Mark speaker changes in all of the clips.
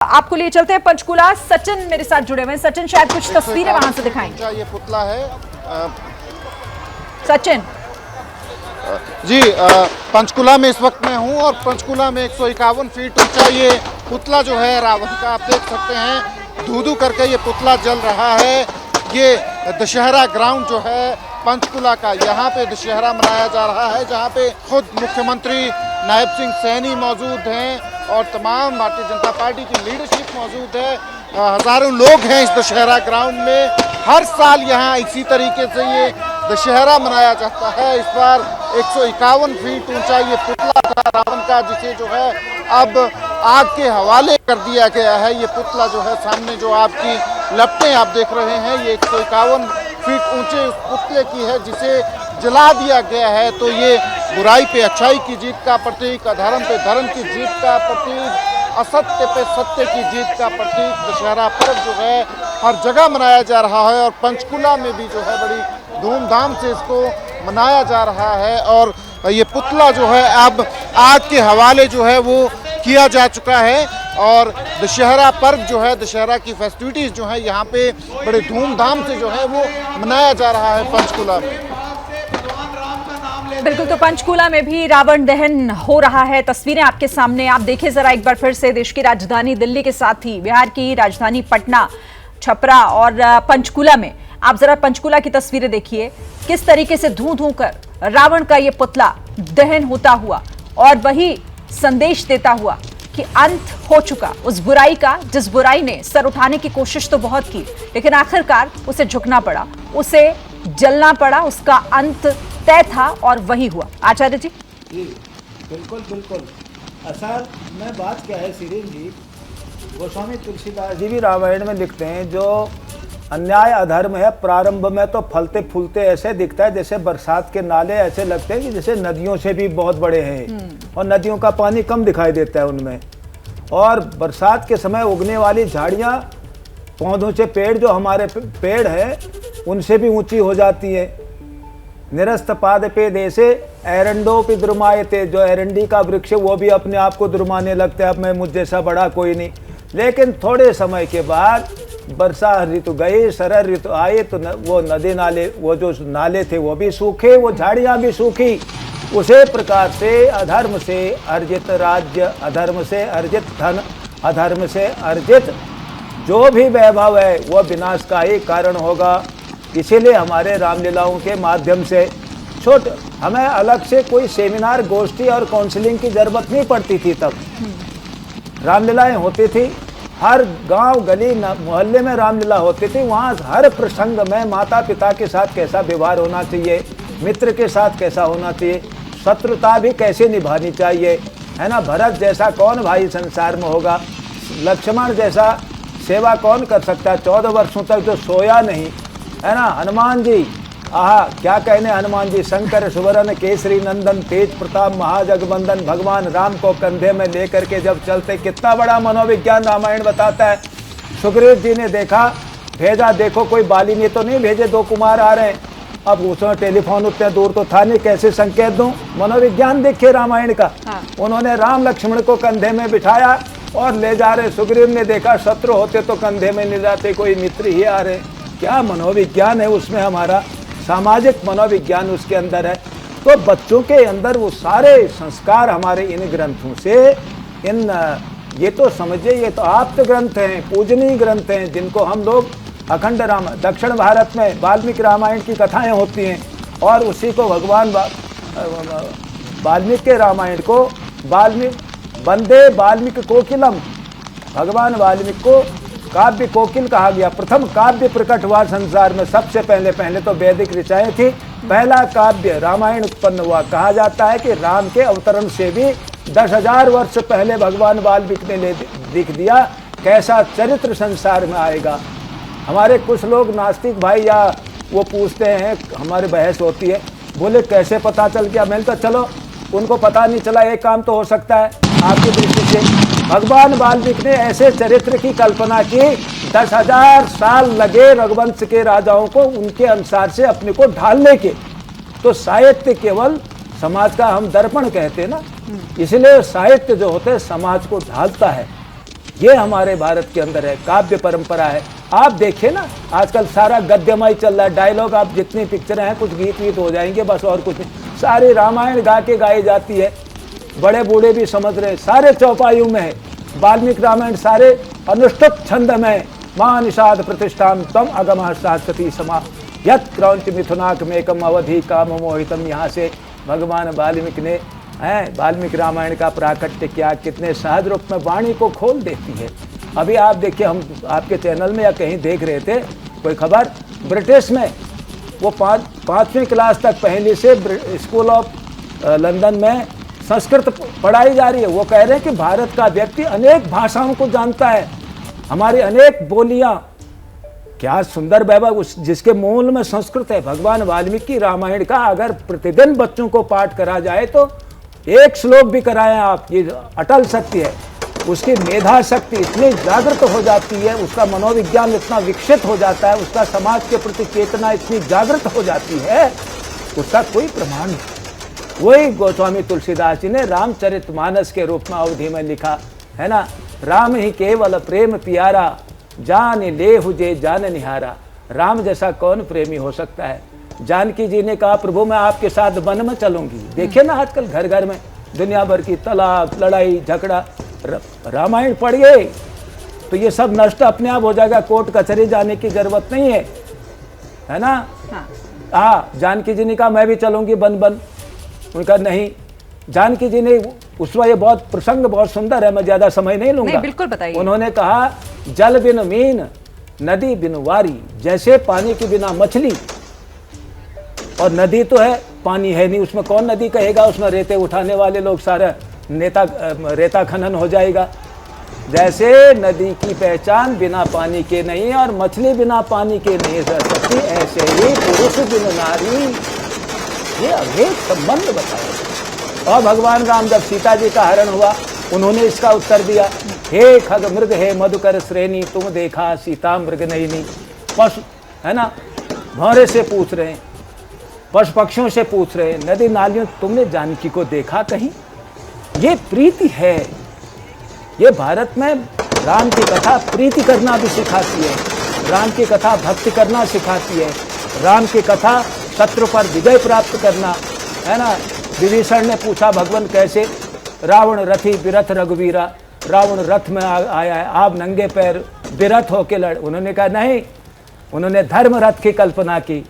Speaker 1: आपको लिए चलते हैं पंचकुला। सचिन मेरे साथ जुड़े हुए हैं। सचिन शायद कुछ तस्वीरें वहां से दिखाएंगे।
Speaker 2: ये पुतला है
Speaker 1: सचिन
Speaker 2: जी। पंचकुला में इस वक्त मैं हूं और पंचकुला में 151 फीट ऊंचा ये पुतला जो है रावण का, आप देख सकते हैं धू धू करके ये पुतला जल रहा है। ये दशहरा ग्राउंड जो है पंचकुला का, यहाँ पे दशहरा मनाया जा रहा है, जहाँ पे खुद मुख्यमंत्री नायब सिंह सैनी मौजूद हैं और तमाम भारतीय जनता पार्टी की लीडरशिप मौजूद है। हजारों लोग हैं इस दशहरा ग्राउंड में। हर साल यहाँ इसी तरीके से ये दशहरा मनाया जाता है। इस बार 151 फीट ऊंचा ये पुतला था रावण का, जिसे जो है अब आग के हवाले कर दिया गया है। ये पुतला जो है सामने जो आपकी लपटें आप देख रहे हैं, ये 151 फीट ऊंचे उस पुतले की है, जिसे जला दिया गया है। तो ये बुराई पे अच्छाई की जीत का प्रतीक, अधर्म पे धर्म की जीत का प्रतीक, असत्य पे सत्य की जीत का प्रतीक दशहरा पर्व जो है हर जगह मनाया जा रहा है और पंचकुला में भी जो है बड़ी धूमधाम से इसको मनाया जा रहा है। और ये पुतला जो है अब आग के हवाले जो है वो किया जा चुका है और दशहरा पर्व जो है, दशहरा की फेस्टिविटीज़ जो है यहाँ पे बड़े धूमधाम से जो है वो मनाया जा रहा है पंचकुला में।
Speaker 1: बिल्कुल, तो पंचकुला में भी रावण दहन हो रहा है। तस्वीरें आपके सामने, आप देखिए जरा एक बार फिर से। देश की राजधानी दिल्ली के साथ ही बिहार की राजधानी पटना, छपरा और पंचकुला में आप जरा पंचकुला की तस्वीरें देखिए। किस तरीके से धू धू कर रावण का ये पुतला दहन होता हुआ और वही संदेश देता हुआ कि अंत हो चुका उस बुराई का, जिस बुराई ने सर उठाने की कोशिश तो बहुत की, लेकिन आखिरकार उसे झुकना पड़ा, उसे जलना पड़ा, उसका अंत तय था और वही हुआ। आचार्य जी
Speaker 3: बिल्कुल बिल्कुल। असल में बात क्या है सीरीन जी, गोस्वामी तुलसीदास जी भी रामायण में लिखते हैं, जो अन्याय अधर्म है प्रारंभ में तो फलते फूलते ऐसे दिखता है जैसे बरसात के नाले ऐसे लगते हैं कि जैसे नदियों से भी बहुत बड़े हैं और नदियों का पानी कम दिखाई देता है उनमें। और बरसात के समय उगने वाली झाड़ियाँ, पौधों से पेड़ जो हमारे पेड़ है उनसे भी ऊंची हो जाती है। निरस्त पाद पे देशे एरंडो पे द्रुमायते, जो एरंडी का वृक्ष वो भी अपने आप को द्रुमाने लगते हैं, अब मैं मुझ जैसा बड़ा कोई नहीं। लेकिन थोड़े समय के बाद वर्षा ऋतु गई, शरद ऋतु आए तो वो नदी नाले, वो जो नाले थे वो भी सूखे, वो झाड़ियाँ भी सूखी। उसे प्रकार से अधर्म से अर्जित राज्य, अधर्म से अर्जित धन, अधर्म से अर्जित जो भी वैभव है वो विनाश का ही कारण होगा। इसीलिए हमारे रामलीलाओं के माध्यम से हमें अलग से कोई सेमिनार, गोष्ठी और काउंसलिंग की जरूरत नहीं पड़ती थी। तब रामलीलाएं होती थी, हर गांव गली मोहल्ले में रामलीला होती थी। वहाँ हर प्रसंग में माता पिता के साथ कैसा व्यवहार होना चाहिए, मित्र के साथ कैसा होना चाहिए, शत्रुता भी कैसे निभानी चाहिए, है ना। भरत जैसा कौन भाई संसार में होगा, लक्ष्मण जैसा सेवा कौन कर सकता है 14 वर्षों तक जो सोया नहीं, है ना। हनुमान जी, आहा क्या कहने हनुमान जी, शंकर सुवर्ण केसरी नंदन तेज प्रताप महाजगबंदन, भगवान राम को कंधे में लेकर के जब चलते, कितना बड़ा मनोविज्ञान रामायण बताता है। सुग्रीव जी ने देखा, भेजा, देखो कोई बाली ने तो नहीं भेजे, 2 कुमार आ रहे हैं। अब उसमें टेलीफोन उतने दूर तो था नहीं, कैसे संकेत दूं। मनोविज्ञान देखिए रामायण का। उन्होंने राम लक्ष्मण को कंधे में बिठाया और ले जा रहे। सुग्रीव ने देखा शत्रु होते तो कंधे में ले जाते, कोई मित्र ही आ रहे। क्या मनोविज्ञान है उसमें, हमारा सामाजिक मनोविज्ञान उसके अंदर है। तो बच्चों के अंदर वो सारे संस्कार हमारे इन ग्रंथों से, ये तो समझिए, ये तो आप्त ग्रंथ हैं, पूजनीय ग्रंथ हैं, जिनको हम लोग अखंड राम, दक्षिण भारत में वाल्मीकि रामायण की कथाएं होती हैं और उसी को भगवान वाल्मीकि रामायण को वंदे वाल्मीकि कोकिलम, भगवान वाल्मीकि को काव्य कोकिल कहा गया। प्रथम काव्य प्रकट हुआ संसार में, सबसे पहले तो वैदिक ऋचाएं थी, पहला काव्य रामायण उत्पन्न हुआ। कहा जाता है कि राम के अवतरण से भी 10,000 वर्ष पहले भगवान वाल्मीकि ने लिख दिया कैसा चरित्र संसार में आएगा। हमारे कुछ लोग नास्तिक भाई या वो पूछते हैं, हमारी बहस होती है, बोले कैसे पता चल गया। मैंने तो चलो उनको पता नहीं चला, एक काम तो हो सकता है आपकी दृष्टि से, भगवान वाल्मीकि ने ऐसे चरित्र की कल्पना की, 10,000 साल लगे रघुवंश के राजाओं को उनके अनुसार से अपने को ढालने के। तो साहित्य केवल समाज का हम दर्पण कहते हैं ना, इसलिए साहित्य जो होते हैं समाज को ढालता है। ये हमारे भारत के अंदर है, काव्य परंपरा है। आप देखिए ना, आजकल सारा गद्यमय चल रहा है, डायलॉग, आप जितनी पिक्चरें हैं कुछ गीत वीत हो जाएंगे बस, और कुछ नहीं। सारी रामायण गा के गाई जाती है, बड़े बूढ़े भी समझ रहे हैं, सारे चौपाइयों में है। वाल्मीकि रामायण सारे अनुष्टुप छंद में, मां निषाद प्रतिष्ठाम तम अगम शाश्वती समा यत क्रौंच मिथुनाक मेकम अवधि काम मोहितम। यहाँ से भगवान वाल्मीकि ने वाल्मीकि रामायण का प्राकट्य क्या, कितने सहज रूप में वाणी को खोल देती है। अभी आप देखिए, हम आपके चैनल में या कहीं देख रहे थे कोई खबर, ब्रिटिश में वो 5वीं क्लास तक पहले से स्कूल ऑफ लंदन में संस्कृत पढ़ाई जा रही है। वो कह रहे हैं कि भारत का व्यक्ति अनेक भाषाओं को जानता है, हमारी अनेक बोलियां, क्या सुंदर वैभव, उस जिसके मूल में संस्कृत है। भगवान वाल्मीकि रामायण का अगर प्रतिदिन बच्चों को पाठ करा जाए तो एक श्लोक भी कराएं आप, ये अटल सत्य है। उसकी मेधा शक्ति इतनी जागृत हो जाती है, उसका मनोविज्ञान इतना विकसित हो जाता है, उसका समाज के प्रति चेतना इतनी जागृत हो जाती है, उसका कोई प्रमाण नहीं। वही गोस्वामी तुलसीदास जी ने रामचरितमानस के रूप में अवधि में लिखा है ना, राम ही केवल प्रेम प्यारा, जान लेहु जे जान निहारा। राम जैसा कौन प्रेमी हो सकता है। जानकी जी ने कहा, प्रभु मैं आपके साथ वन में चलूंगी। देखिए ना आजकल घर घर में दुनिया भर की तलाक, लड़ाई, झगड़ा। रामायण पढ़िए तो ये सब नष्ट अपने आप हो जाएगा, कोर्ट कचहरी जाने की जरूरत नहीं है ना। हाँ, जानकी जी ने कहा मैं भी चलूंगी वन वन, उनका नहीं। जानकी जी ने उसमें, ये बहुत प्रसंग बहुत सुंदर है, मैं ज्यादा समय नहीं लूंगा।
Speaker 1: बिल्कुल बताइए।
Speaker 3: उन्होंने कहा, जल बिन मीन नदी बिन वारी, जैसे पानी के बिना मछली, और नदी तो है, पानी है नहीं, उसमें कौन नदी कहेगा, उसमें रेते उठाने वाले लोग सारा रेता खनन हो जाएगा। जैसे नदी की पहचान बिना पानी के नहीं और मछली बिना पानी के नहीं रह सकती, ऐसे ही पुरुष बिन नारी, ये अभेद संबंध बताया। और भगवान राम जब सीता जी का हरण हुआ, उन्होंने इसका उत्तर दिया, हे खग मृग हे मधुकर श्रेणी, तुम देखा सीता मृग नहीं। पशु है ना, भौरे से पूछ रहे हैं, पशु पक्षियों से पूछ रहे हैं, नदी नालियों, तुमने जानकी को देखा कहीं। ये प्रीति है। ये भारत में राम की कथा प्रीति करना भी सिखाती है, राम की कथा भक्ति करना सिखाती है, राम की कथा शत्रु पर विजय प्राप्त करना है ना। विभीषण ने पूछा, भगवान कैसे, रावण रथी बिरथ रघुवीरा, रावण रथ में आया है, आप नंगे पैर बिरथ होके लड़। उन्होंने कहा नहीं, उन्होंने धर्म रथ की कल्पना की,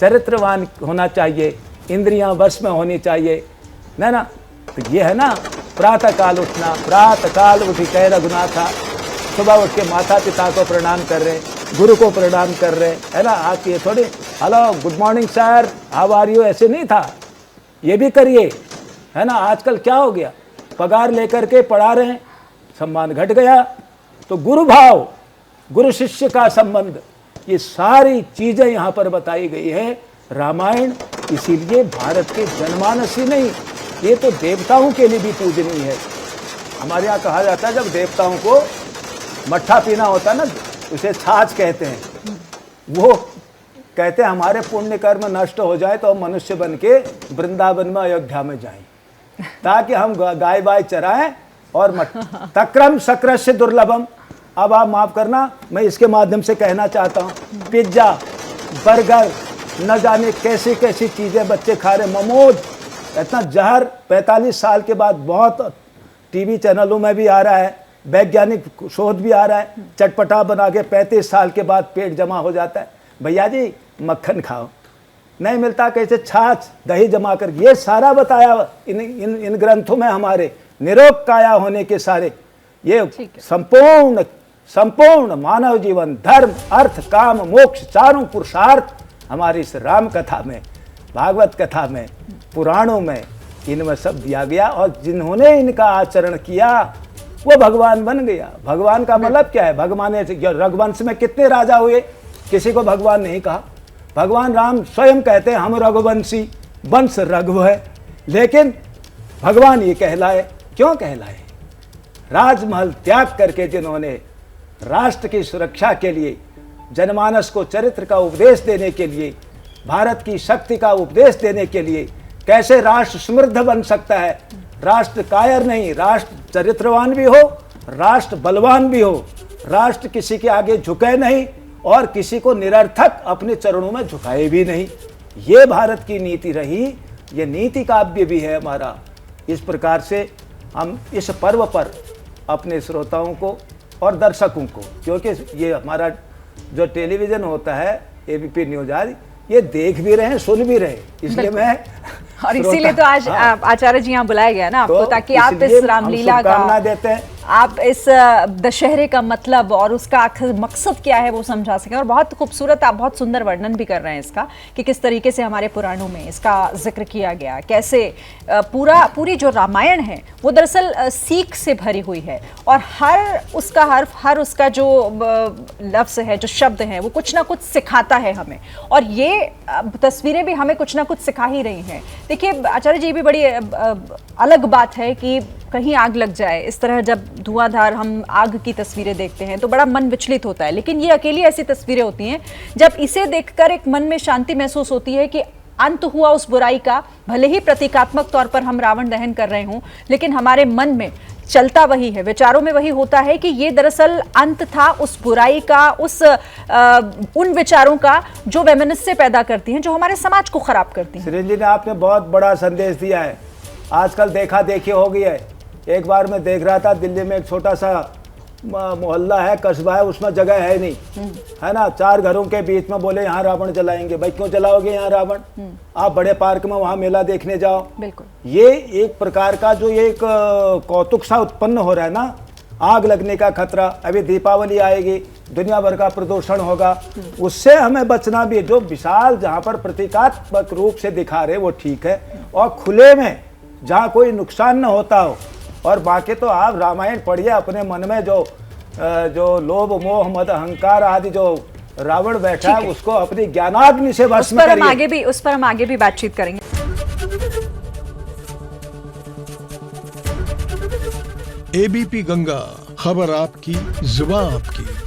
Speaker 3: चरित्रवान होना चाहिए, इंद्रियां वश में होनी चाहिए ना। तो ये है ना, प्रातः काल उठना, प्रातः काल उठ के रघुनाथा, सुबह उठ के माता पिता को प्रणाम कर रहे, गुरु को प्रणाम कर रहे, है ना। आप ये थोड़ी hello good morning sir how are you, ऐसे नहीं था। ये भी करिए, है ना। आजकल क्या हो गया, पगार लेकर के पढ़ा रहे हैं, सम्मान घट गया। तो गुरु भाव, गुरु शिष्य का संबंध, ये सारी चीजें यहाँ पर बताई गई है रामायण। इसीलिए भारत के जनमानस ही नहीं, ये तो देवताओं के लिए भी पूजनीय है। हमारे यहाँ कहा जाता है, जब देवताओं को मट्ठा पीना होता है ना, उसे छाछ कहते हैं। वो कहते हैं हमारे पुण्य कर्म नष्ट हो जाए तो हम मनुष्य बन के वृंदावन में, अयोध्या में जाएं, ताकि हम गाय बाय चराएं और तक्रम सक्रस्य दुर्लभम। अब आप माफ करना, मैं इसके माध्यम से कहना चाहता हूँ, पिज्जा, बर्गर, न जाने कैसी कैसी चीजें बच्चे खा रहे, मोमोज, इतना जहर 45 साल के बाद बहुत टीवी चैनलों में भी आ रहा है, वैज्ञानिक शोध भी आ रहा है। चटपटा बना के 35 साल के बाद पेट जमा हो जाता है। भैया जी मक्खन खाओ, नहीं मिलता कैसे छाछ दही जमा कर, ये सारा बताया इन ग्रंथों में हमारे निरोग काया होने के सारे, ये संपूर्ण मानव जीवन, धर्म अर्थ काम मोक्ष चारों पुरुषार्थ हमारी इस राम कथा में, भागवत कथा में, पुराणों में, इनमें सब दिया गया। और जिन्होंने इनका आचरण किया वो भगवान बन गया। भगवान का मतलब क्या है, भगवान रघुवंश में कितने राजा हुए, किसी को भगवान नहीं कहा। भगवान राम स्वयं कहते हैं हम रघुवंशी, वंश रघु है, लेकिन भगवान ये कहलाए, क्यों कहलाए, राजमहल त्याग करके जिन्होंने राष्ट्र की सुरक्षा के लिए, जनमानस को चरित्र का उपदेश देने के लिए, भारत की शक्ति का उपदेश देने के लिए, कैसे राष्ट्र समृद्ध बन सकता है, राष्ट्र कायर नहीं, राष्ट्र चरित्रवान भी हो राष्ट्र बलवान भी हो, राष्ट्र किसी के आगे झुके नहीं और किसी को निरर्थक अपने चरणों में झुकाए भी नहीं। ये भारत की नीति रही, ये नीति काव्य भी है हमारा। इस प्रकार से हम इस पर्व पर अपने श्रोताओं को और दर्शकों को, क्योंकि ये हमारा जो टेलीविज़न होता है एबीपी न्यूज़ आज, ये देख भी रहे हैं, सुन भी रहे, इसलिए मैं
Speaker 1: और इसीलिए तो आज आचार्य जी यहाँ बुलाया गया ना आपको,
Speaker 3: तो
Speaker 1: ताकि आप इस रामलीला का,
Speaker 3: देते हैं,
Speaker 1: आप इस दशहरे का मतलब और उसका आखिर मकसद क्या है वो समझा सकें। और बहुत खूबसूरत, आप बहुत सुंदर वर्णन भी कर रहे हैं इसका कि किस तरीके से हमारे पुराणों में इसका जिक्र किया गया, कैसे पूरी जो रामायण है वो दरअसल सीख से भरी हुई है और हर उसका हर्फ, हर उसका जो लफ्ज़ है, जो शब्द है, वो कुछ ना कुछ सिखाता है हमें। और ये तस्वीरें भी हमें कुछ ना कुछ सिखा ही रही हैं। देखिए आचार्य जी, भी बड़ी अलग बात है कि कहीं आग लग जाए, इस तरह जब धुआंधार हम आग की तस्वीरें देखते हैं तो बड़ा मन विचलित होता है, लेकिन ये अकेली ऐसी तस्वीरें होती हैं जब इसे देखकर एक मन में शांति महसूस होती है कि अंत हुआ उस बुराई का। भले ही प्रतीकात्मक तौर पर हम रावण दहन कर रहे हों, लेकिन हमारे मन में चलता वही है, विचारों में वही होता है कि ये दरअसल अंत था उस बुराई का, उन विचारों का जो वैमनस्य पैदा करती हैं, जो हमारे समाज को खराब करती हैं।
Speaker 3: सुरेंद्र जी ने आपने बहुत बड़ा संदेश दिया है। आजकल देखा देखी हो गई है। एक बार मैं देख रहा था, दिल्ली में एक छोटा सा मोहल्ला है, कस्बा है, उसमें जगह है नहीं, है ना, 4 घरों के बीच में बोले यहाँ रावण जलाएंगे। भाई क्यों जलाओगे यहाँ रावण? आप बड़े पार्क में वहाँ मेला देखने जाओ।
Speaker 1: बिल्कुल।
Speaker 3: ये एक प्रकार का जो एक कौतुक सा उत्पन्न हो रहा है ना, आग लगने का खतरा। अभी दीपावली आएगी, दुनिया भर का प्रदूषण होगा, उससे हमें बचना भी है। जो विशाल जहाँ पर प्रतीकात्मक रूप से दिखा रहे वो ठीक है, और खुले में जहाँ कोई नुकसान न होता हो। और बाकी तो आप रामायण पढ़िए, अपने मन में जो लोभ मोह मद अहंकार आदि जो रावण बैठा है उसको अपनी ज्ञानाग्नि से भस्म करिए।
Speaker 1: उस पर हम आगे भी बातचीत करेंगे।
Speaker 4: एबीपी गंगा, खबर आपकी, जुबान आपकी।